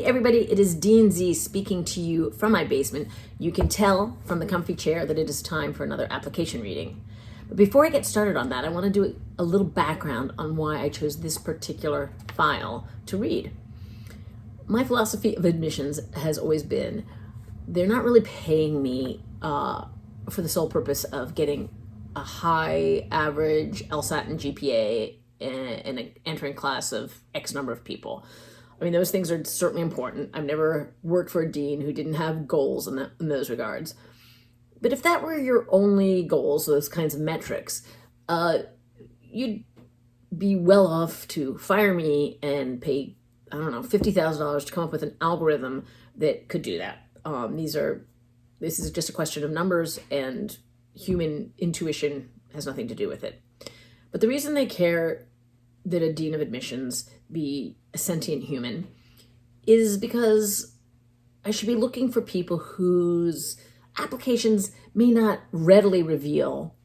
Hey everybody, it is Dean Z speaking to you from my basement. You can tell from the comfy chair that it is time for another application reading. But before I get started on that, I want to do a little background on why I chose this particular file to read. My philosophy of admissions has always been, they're not really paying me for the sole purpose of getting a high average LSAT and GPA and an entering class of X number of people. I mean, those things are certainly important. I've never worked for a dean who didn't have goals in those regards. But if that were your only goals, those kinds of metrics, you'd be well off to fire me and pay, I don't know, $50,000 to come up with an algorithm that could do that. This is just a question of numbers, and human intuition has nothing to do with it. But the reason they care that a dean of admissions be a sentient human is because I should be looking for people whose applications may not readily reveal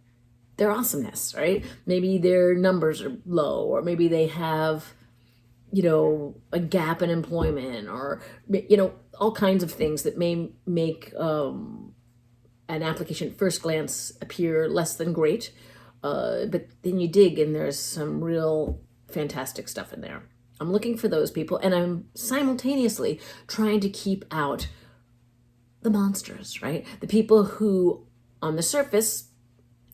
their awesomeness, right? Maybe their numbers are low, or maybe they have, a gap in employment, or, all kinds of things that may make an application at first glance appear less than great. But then you dig and there's some real fantastic stuff in there. I'm looking for those people, and I'm simultaneously trying to keep out the monsters, right? The people who on the surface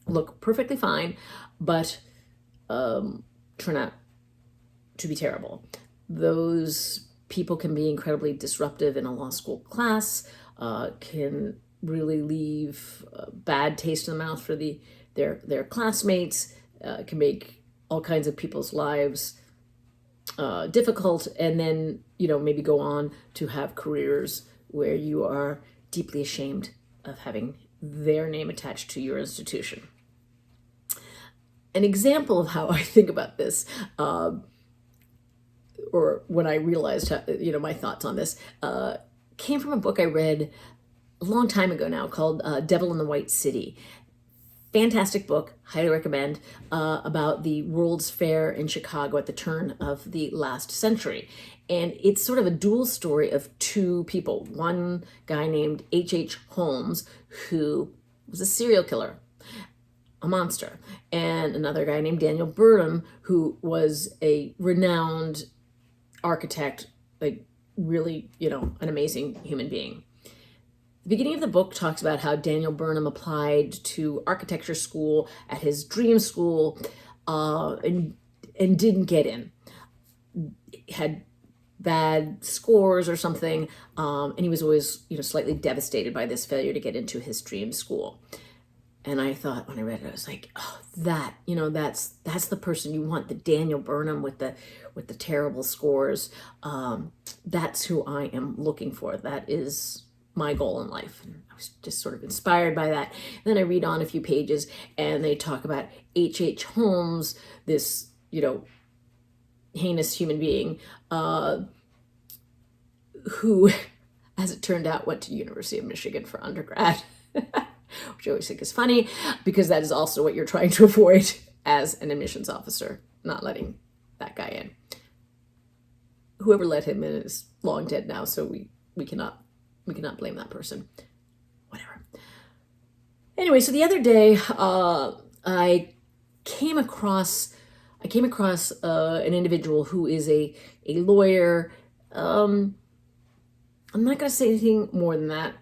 look perfectly fine, but turn out to be terrible. Those people can be incredibly disruptive in a law school class, can really leave a bad taste in the mouth for their classmates, can make all kinds of people's lives difficult, and then maybe go on to have careers where you are deeply ashamed of having their name attached to your institution. An example of how I think about this, or when I realized my thoughts on this, came from a book I read a long time ago now called Devil in the White City. Fantastic book, highly recommend, about the World's Fair in Chicago at the turn of the last century. And it's sort of a dual story of two people. One guy named H.H. Holmes, who was a serial killer, a monster, and another guy named Daniel Burnham, who was a renowned architect, like really, an amazing human being. The beginning of the book talks about how Daniel Burnham applied to architecture school at his dream school and didn't get in. Had bad scores or something, and he was always slightly devastated by this failure to get into his dream school. And I thought, when I read it, I was like, oh, that's the person you want, the Daniel Burnham with the terrible scores. That's who I am looking for. That is my goal in life. And I was just sort of inspired by that. And then I read on a few pages, and they talk about H.H. Holmes, this, heinous human being, who, as it turned out, went to the University of Michigan for undergrad, which I always think is funny, because that is also what you're trying to avoid as an admissions officer, not letting that guy in. Whoever let him in is long dead now, so we cannot blame that person. Whatever. Anyway, so the other day, I came across an individual who is a lawyer. I'm not going to say anything more than that,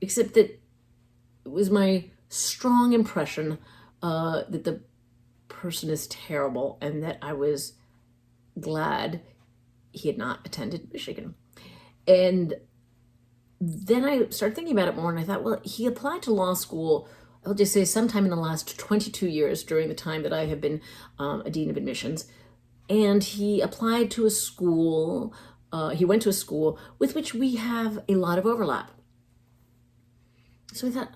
except that it was my strong impression that the person is terrible, and that I was glad he had not attended Michigan. And then I started thinking about it more, and I thought, well, he applied to law school, I'll just say sometime in the last 22 years during the time that I have been a dean of admissions. And he applied to a school, he went to a school with which we have a lot of overlap. So I thought,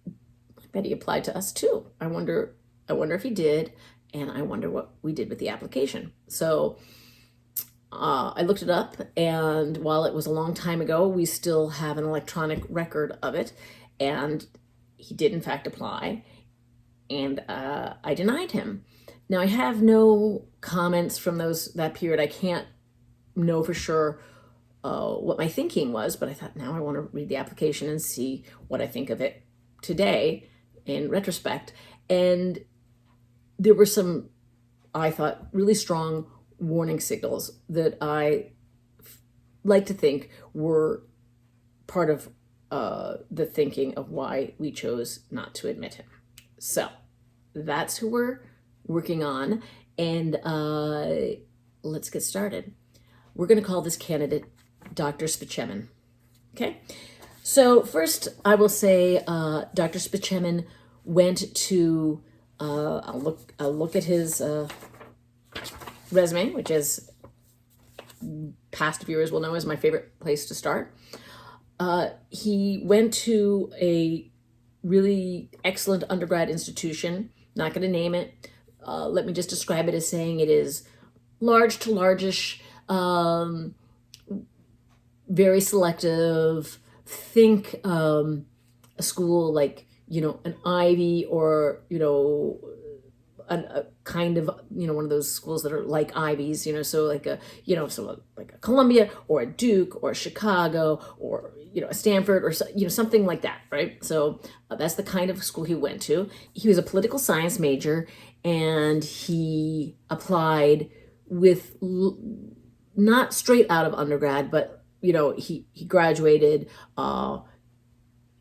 I bet he applied to us too. I wonder if he did, and I wonder what we did with the application. So I looked it up, and while it was a long time ago, we still have an electronic record of it, and he did in fact apply, and I denied him. Now, I have no comments from that period. I can't know for sure what my thinking was, but I thought now I want to read the application and see what I think of it today in retrospect. And there were some, I thought, really strong warning signals that I like to think were part of the thinking of why we chose not to admit him. So that's who we're working on, and let's get started. We're going to call this candidate Dr. Spaceman. Okay, so first I will say Dr. Spaceman went to, I'll look at his resume, which is, past viewers will know, is my favorite place to start. He went to a really excellent undergrad institution. Not going to name it. Let me just describe it as saying it is large to largish, very selective. Think a school like, an Ivy, or, a kind of, one of those schools that are like Ivies, so like a, so like a Columbia or a Duke or a Chicago or, a Stanford or, something like that, right? So that's the kind of school he went to. He was a political science major, and he applied with not straight out of undergrad, but, he graduated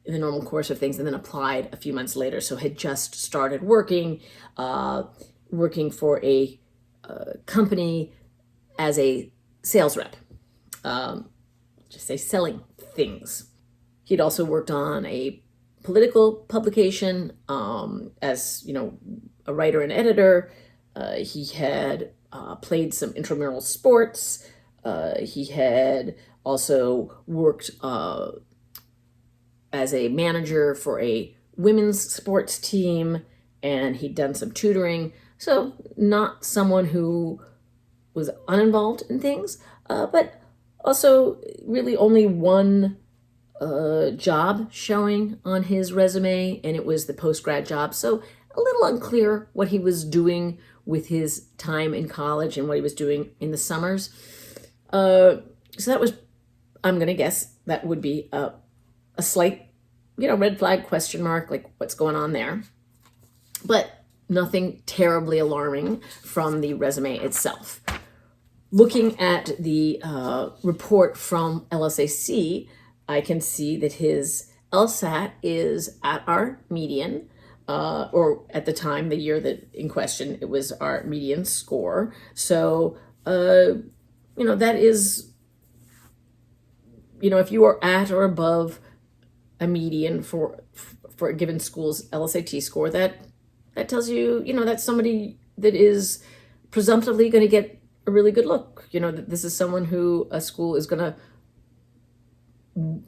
in the normal course of things and then applied a few months later. So had just started working for a company as a sales rep, just say selling things. He'd also worked on a political publication as, a writer and editor. He had played some intramural sports. He had also worked as a manager for a women's sports team, and he'd done some tutoring. So not someone who was uninvolved in things, but also really only one job showing on his resume, and it was the post-grad job. So a little unclear what he was doing with his time in college and what he was doing in the summers. So that was, I'm going to guess, that would be a slight, red flag, question mark, like what's going on there. But nothing terribly alarming from the resume itself. Looking at the report from LSAC, I can see that his LSAT is at our median, or at the time, the year that in question, it was our median score. So, that is, if you are at or above a median for a given school's LSAT score, that tells you, that's somebody that is presumptively going to get a really good look. That this is someone who a school is going to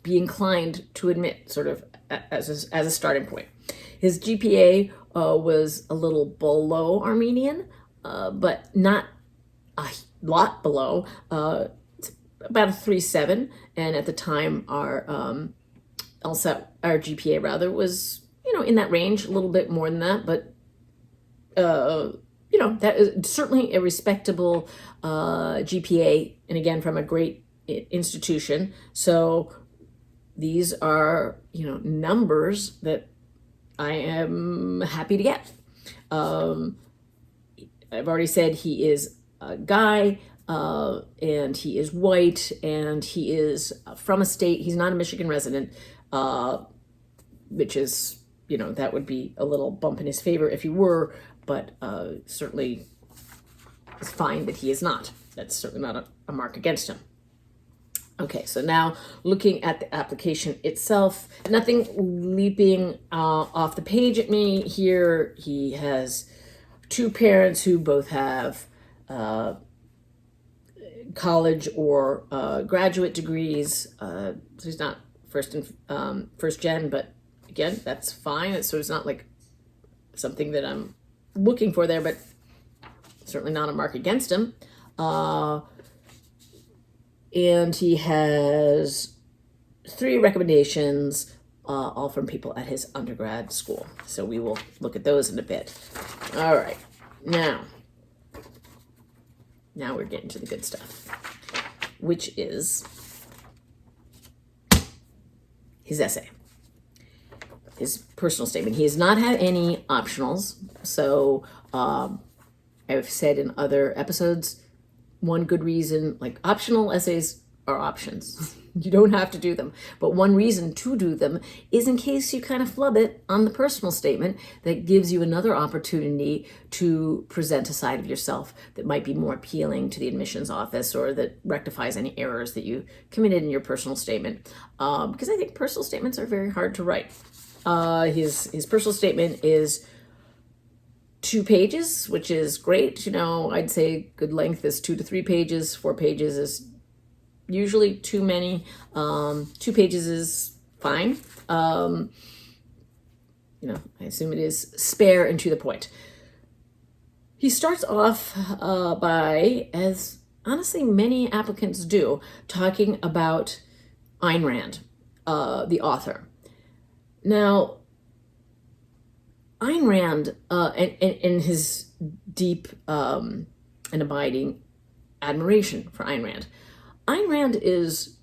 be inclined to admit, sort of as a starting point. His GPA was a little below our median, but not a lot below. It's about a 3.7, and at the time our LSAT, our GPA rather, was in that range, a little bit more than that, but that is certainly a respectable GPA, and again from a great institution. So these are numbers that I am happy to get. I've already said he is a guy, and he is white, and he is from a state. He's not a Michigan resident, which is, that would be a little bump in his favor if he were, but certainly it's fine that he is not. That's certainly not a mark against him. Okay, so now looking at the application itself, nothing leaping off the page at me here. He has two parents who both have college or graduate degrees. So he's not first gen, but again, that's fine. So it's not like something that I'm looking for there, but certainly not a mark against him. And he has 3 recommendations, all from people at his undergrad school. So we will look at those in a bit. All right, now we're getting to the good stuff, which is his essay, his personal statement. He has not had any optionals. So I've said in other episodes, one good reason, like optional essays are options. You don't have to do them. But one reason to do them is in case you kind of flub it on the personal statement, that gives you another opportunity to present a side of yourself that might be more appealing to the admissions office, or that rectifies any errors that you committed in your personal statement. Because I think personal statements are very hard to write. His personal statement is 2 pages, which is great. I'd say good length is 2 to 3 pages. 4 pages is usually too many. 2 pages is fine. I assume it is spare and to the point. He starts off by, as honestly many applicants do, talking about Ayn Rand, the author. Now, Ayn Rand, and his deep and abiding admiration for Ayn Rand. Ayn Rand is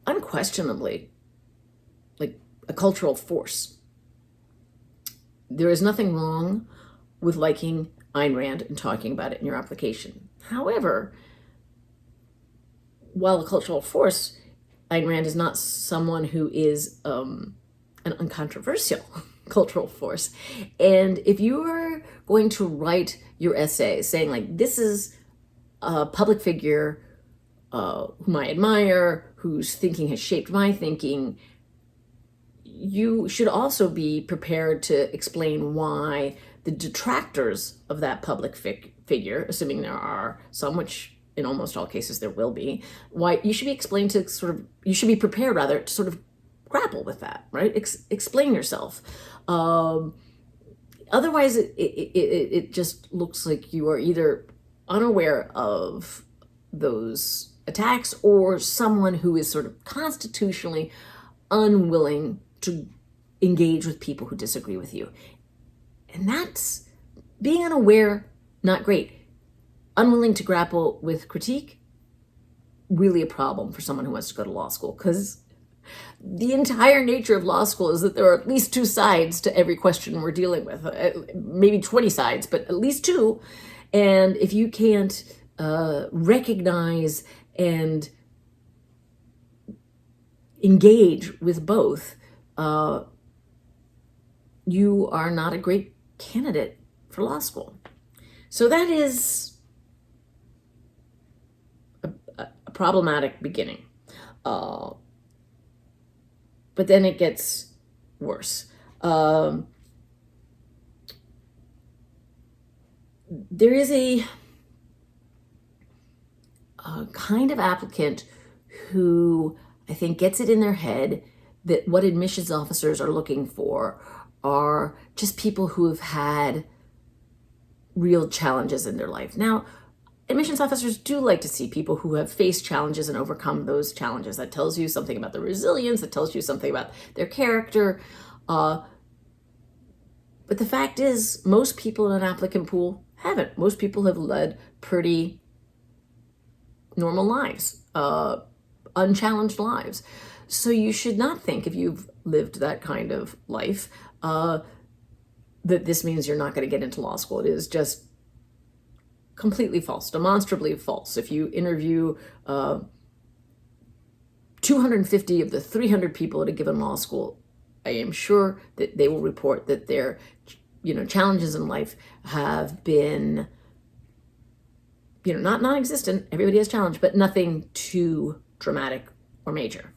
unquestionably like a cultural force. There is nothing wrong with liking Ayn Rand and talking about it in your application. However, while a cultural force, Ayn Rand is not someone who is an uncontroversial cultural force. And if you are going to write your essay saying like, this is a public figure whom I admire, whose thinking has shaped my thinking, you should also be prepared to explain why the detractors of that public figure, assuming there are some, which in almost all cases there will be, why you should be explained to you should be prepared rather to sort of grapple with that, right? Explain yourself. Otherwise, it just looks like you are either unaware of those attacks or someone who is sort of constitutionally unwilling to engage with people who disagree with you. And that's being unaware, not great. Unwilling to grapple with critique, really a problem for someone who wants to go to law school, because the entire nature of law school is that there are at least 2 sides to every question we're dealing with. Maybe 20 sides, but at least 2. And if you can't recognize and engage with both, you are not a great candidate for law school. So that is a problematic beginning. But then it gets worse. There is a kind of applicant who I think gets it in their head that what admissions officers are looking for are just people who have had real challenges in their life. Now, admissions officers do like to see people who have faced challenges and overcome those challenges. That tells you something about their resilience. That tells you something about their character. But the fact is, most people in an applicant pool haven't. Most people have led pretty normal lives, unchallenged lives. So you should not think, if you've lived that kind of life, that this means you're not going to get into law school. It is just completely false, demonstrably false. If you interview 250 of the 300 people at a given law school, I am sure that they will report that their challenges in life have been not non-existent. Everybody has challenge, but nothing too dramatic or major.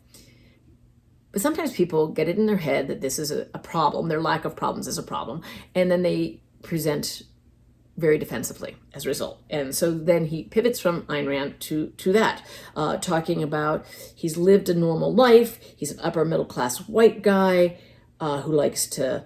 But sometimes people get it in their head that this is a problem, their lack of problems is a problem, and then they present very defensively as a result. And so then he pivots from Ayn Rand to that, talking about he's lived a normal life, he's an upper middle class white guy who likes to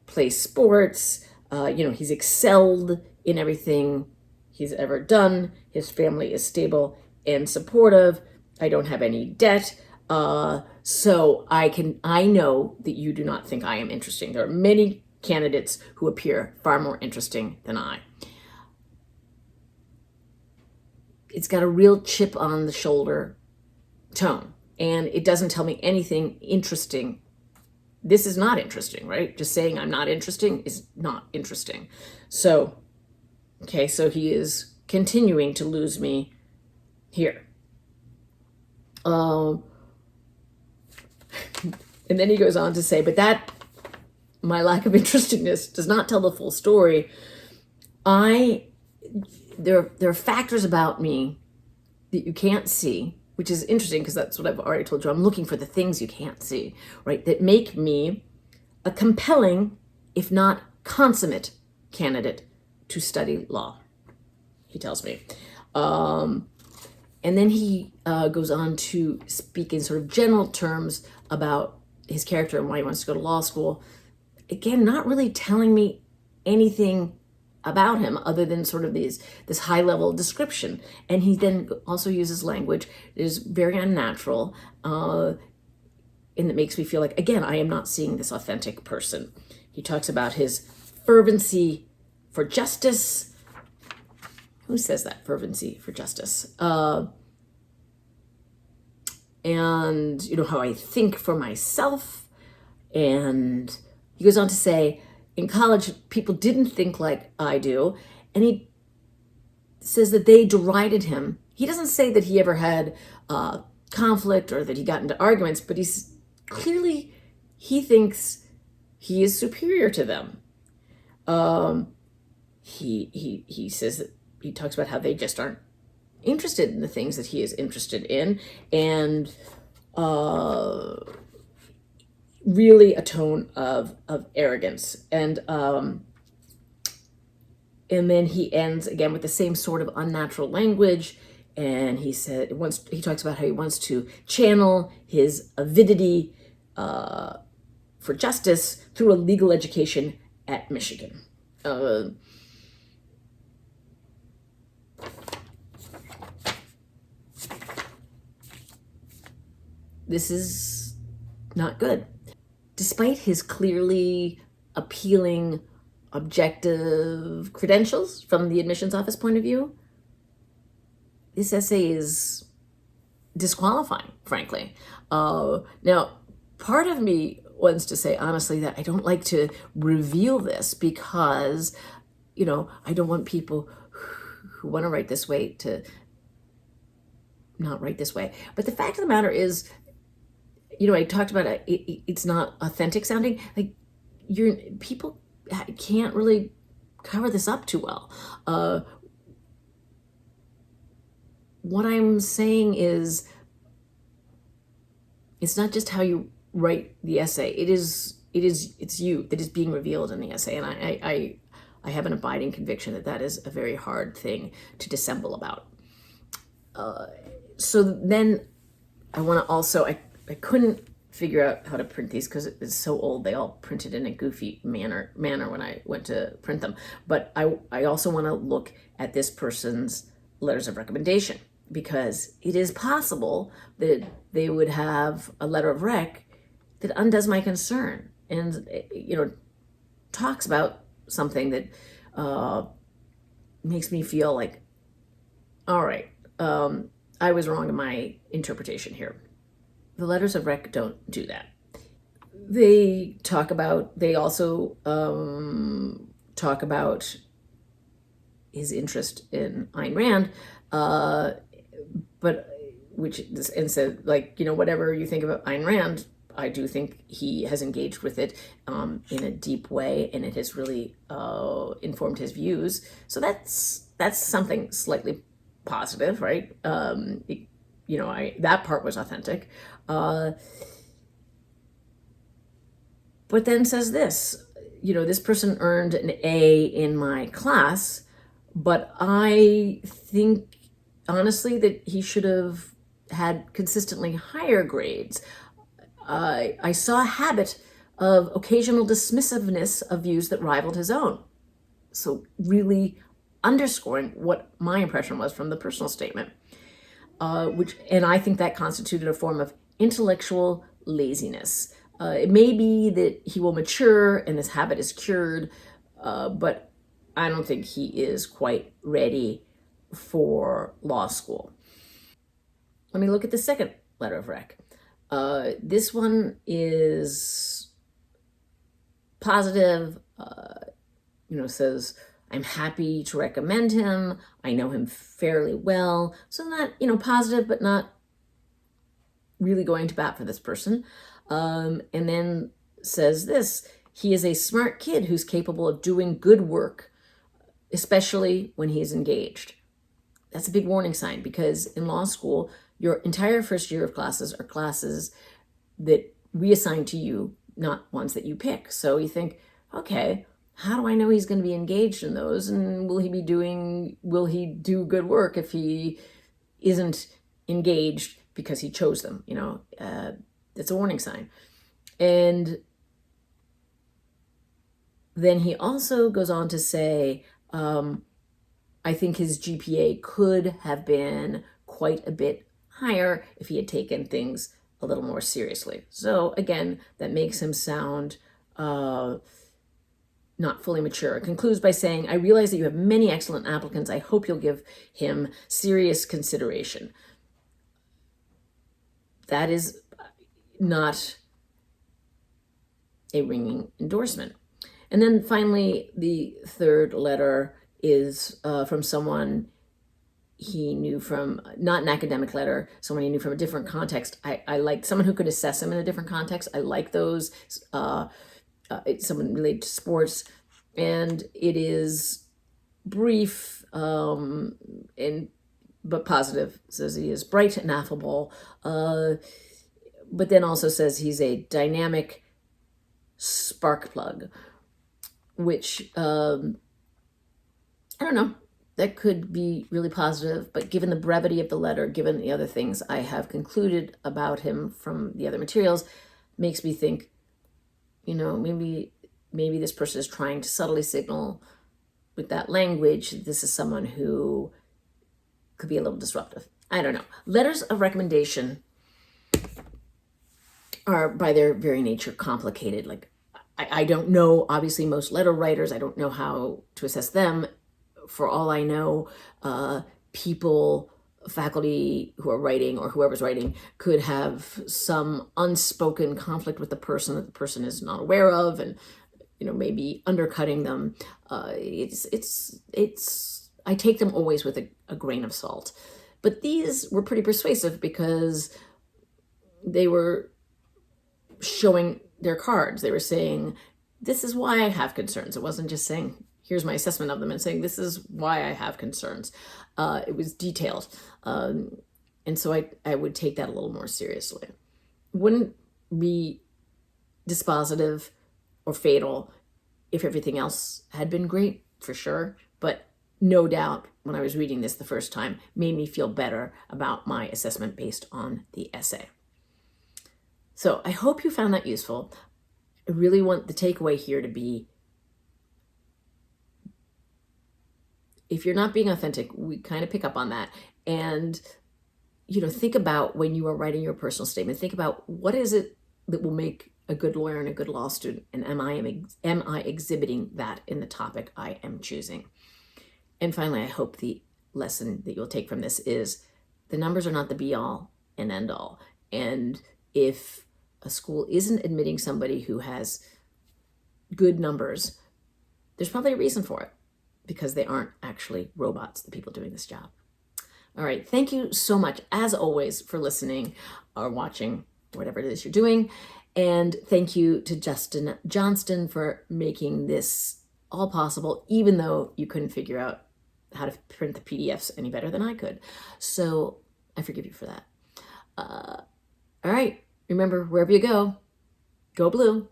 play sports, he's excelled in everything he's ever done, his family is stable and supportive, I don't have any debt, so I know that you do not think I am interesting. There are many candidates who appear far more interesting than I. It's got a real chip on the shoulder tone. and it doesn't tell me anything interesting. This is not interesting, right? Just saying I'm not interesting is not interesting. So, okay, so he is continuing to lose me here. And then he goes on to say, but that, my lack of interestingness does not tell the full story. There are factors about me that you can't see, which is interesting because that's what I've already told you. I'm looking for the things you can't see, right? That make me a compelling, if not consummate, candidate to study law, he tells me. And then he goes on to speak in sort of general terms about his character and why he wants to go to law school. Again, not really telling me anything about him other than sort of this high level description. And he then also uses language that is very unnatural, and that makes me feel like, again, I am not seeing this authentic person. He talks about his fervency for justice. Who says that? Fervency for justice. And, you know, how I think for myself. And he goes on to say, in college, people didn't think like I do. And he says that they derided him. He doesn't say that he ever had conflict or that he got into arguments, but he's clearly, he thinks he is superior to them. He says that he talks about how they just aren't interested in the things that he is interested in, and really a tone of arrogance. And then he ends again with the same sort of unnatural language. And he talks about how he wants to channel his avidity for justice through a legal education at Michigan. This is not good. Despite his clearly appealing, objective credentials from the admissions office point of view, this essay is disqualifying, frankly. Now, part of me wants to say, honestly, that I don't like to reveal this because, you know, I don't want people who want to write this way to not write this way. But the fact of the matter is, you know, I talked about it's not authentic sounding. Like, people can't really cover this up too well. What I'm saying is, it's not just how you write the essay. It's you that is being revealed in the essay, and I have an abiding conviction that that is a very hard thing to dissemble about. So then I want to also, I couldn't figure out how to print these because it's so old. They all printed in a goofy manner when I went to print them. But I also want to look at this person's letters of recommendation, because it is possible that they would have a letter of rec that undoes my concern and, you know, talks about something that makes me feel like, all right, I was wrong in my interpretation here. The letters of rec don't do that. They also talk about his interest in Ayn Rand, and said, like, you know, whatever you think about Ayn Rand, I do think he has engaged with it in a deep way, and it has really informed his views. So that's something slightly positive, right? That part was authentic. But then says this, you know, this person earned an A in my class, but I think honestly that he should have had consistently higher grades. I saw a habit of occasional dismissiveness of views that rivaled his own. So really underscoring what my impression was from the personal statement, and I think that constituted a form of intellectual laziness. It may be that he will mature and this habit is cured, but I don't think he is quite ready for law school. Let me look at the second letter of rec. This one is positive, says, I'm happy to recommend him. I know him fairly well. So not, positive, but not really going to bat for this person. And then says this, he is a smart kid who's capable of doing good work, especially when he's engaged. That's a big warning sign, because in law school, your entire first year of classes are classes that we assign to you, not ones that you pick. So you think, okay, how do I know he's going to be engaged in those? And will he do good work if he isn't engaged because he chose them? It's a warning sign. And then he also goes on to say, I think his GPA could have been quite a bit higher if he had taken things a little more seriously. So again, that makes him sound not fully mature. It concludes by saying, I realize that you have many excellent applicants. I hope you'll give him serious consideration. That is not a ringing endorsement. And then finally, the third letter is from someone he knew from, not an academic letter, someone he knew from a different context. I like someone who could assess him in a different context. I like those. It's someone related to sports, and it is brief but positive. It says he is bright and affable, but then also says he's a dynamic spark plug, which I don't know. That could be really positive, but given the brevity of the letter, given the other things I have concluded about him from the other materials, makes me think, maybe this person is trying to subtly signal with that language, this is someone who could be a little disruptive. I don't know. Letters of recommendation are, by their very nature, complicated. Like, I don't know, obviously, most letter writers. I don't know how to assess them. For all I know, faculty who are writing or whoever's writing could have some unspoken conflict with the person that the person is not aware of, and maybe undercutting them. I take them always with a grain of salt. But these were pretty persuasive because they were showing their cards. They were saying, this is why I have concerns. It wasn't just saying, here's my assessment of them, and saying, this is why I have concerns. It was detailed. And so I would take that a little more seriously. Wouldn't be dispositive or fatal if everything else had been great, for sure. But no doubt, when I was reading this the first time, made me feel better about my assessment based on the essay. So I hope you found that useful. I really want the takeaway here to be, if you're not being authentic, we kind of pick up on that. And, think about when you are writing your personal statement, think about what is it that will make a good lawyer and a good law student? And am I exhibiting that in the topic I am choosing? And finally, I hope the lesson that you'll take from this is the numbers are not the be all and end all. And if a school isn't admitting somebody who has good numbers, there's probably a reason for it, because they aren't actually robots, the people doing this job. All right. Thank you so much, as always, for listening or watching, whatever it is you're doing. And thank you to Justin Johnston for making this all possible, even though you couldn't figure out how to print the PDFs any better than I could. So I forgive you for that. All right. Remember, wherever you go, go blue.